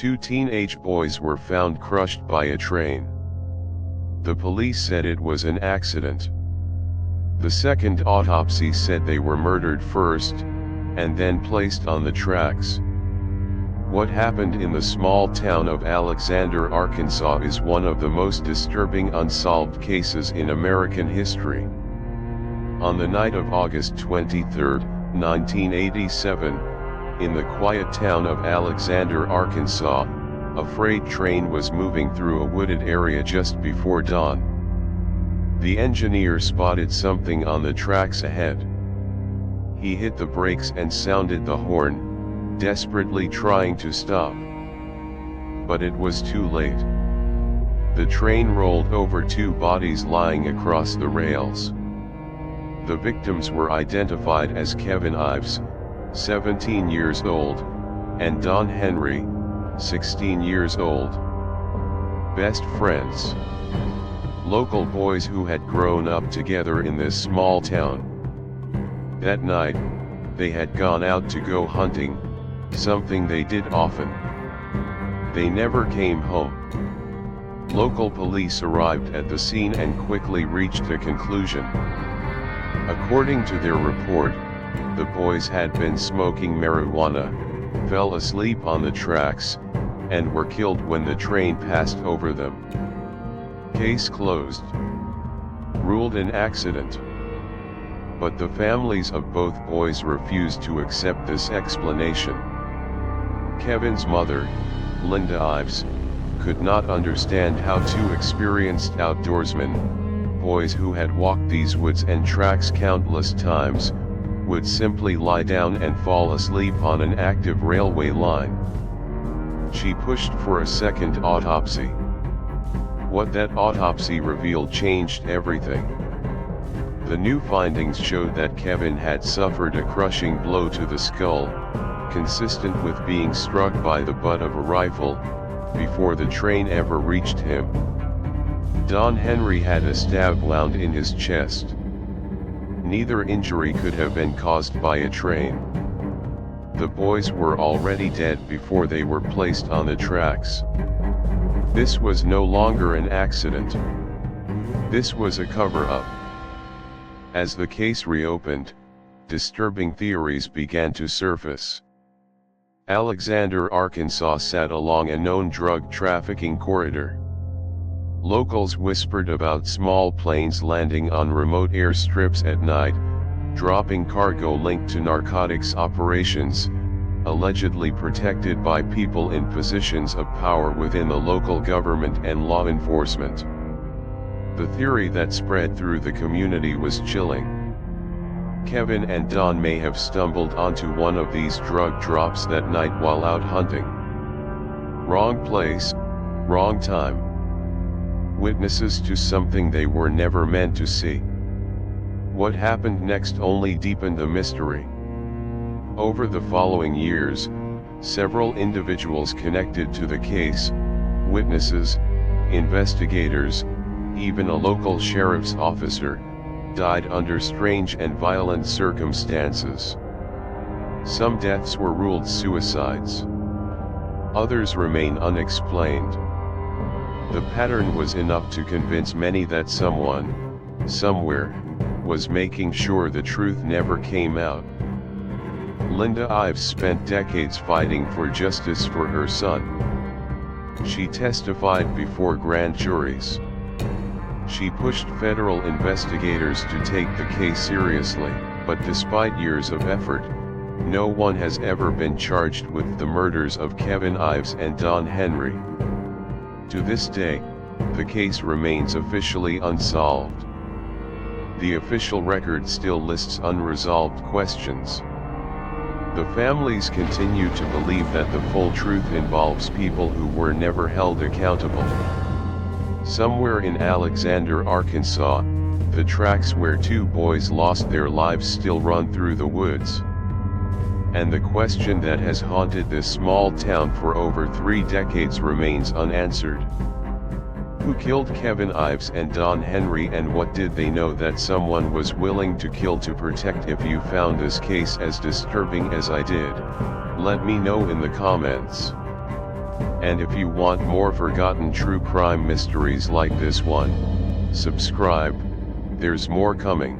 Two teenage boys were found crushed by a train. The police said it was an accident. The second autopsy said they were murdered first, and then placed on the tracks. What happened in the small town of Alexander, Arkansas is one of the most disturbing unsolved cases in American history. On the night of August 23, 1987, in the quiet town of Alexander, Arkansas, a freight train was moving through a wooded area just before dawn. The engineer spotted something on the tracks ahead. He hit the brakes and sounded the horn, desperately trying to stop. But it was too late. The train rolled over two bodies lying across the rails. The victims were identified as Kevin Ives, 17 years old, and Don Henry, 16 years old. Best friends. Local boys who had grown up together in this small town. That night, they had gone out to go hunting, something they did often. They never came home. Local police arrived at the scene and quickly reached a conclusion. According to their report, the boys had been smoking marijuana, fell asleep on the tracks, and were killed when the train passed over them. Case closed. Ruled an accident. But the families of both boys refused to accept this explanation. Kevin's mother, Linda Ives, could not understand how two experienced outdoorsmen, boys who had walked these woods and tracks countless times, would simply lie down and fall asleep on an active railway line. She pushed for a second autopsy. What that autopsy revealed changed everything. The new findings showed that Kevin had suffered a crushing blow to the skull, consistent with being struck by the butt of a rifle, before the train ever reached him. Don Henry had a stab wound in his chest. Neither injury could have been caused by a train. The boys were already dead before they were placed on the tracks. This was no longer an accident. This was a cover-up. As the case reopened, disturbing theories began to surface. Alexander, Arkansas sat along a known drug trafficking corridor. Locals whispered about small planes landing on remote airstrips at night, dropping cargo linked to narcotics operations, allegedly protected by people in positions of power within the local government and law enforcement. The theory that spread through the community was chilling. Kevin and Don may have stumbled onto one of these drug drops that night while out hunting. Wrong place, wrong time. Witnesses to something they were never meant to see. What happened next only deepened the mystery. Over the following years, several individuals connected to the case, witnesses, investigators, even a local sheriff's officer, died under strange and violent circumstances. Some deaths were ruled suicides. Others remain unexplained. The pattern was enough to convince many that someone, somewhere, was making sure the truth never came out. Linda Ives spent decades fighting for justice for her son. She testified before grand juries. She pushed federal investigators to take the case seriously, but despite years of effort, no one has ever been charged with the murders of Kevin Ives and Don Henry. To this day, the case remains officially unsolved. The official record still lists unresolved questions. The families continue to believe that the full truth involves people who were never held accountable. Somewhere in Alexander, Arkansas, the tracks where two boys lost their lives still run through the woods. And the question that has haunted this small town for over 3 decades remains unanswered. Who killed Kevin Ives and Don Henry, and what did they know that someone was willing to kill to protect? If you found this case as disturbing as I did, let me know in the comments. And if you want more forgotten true crime mysteries like this one, subscribe, there's more coming.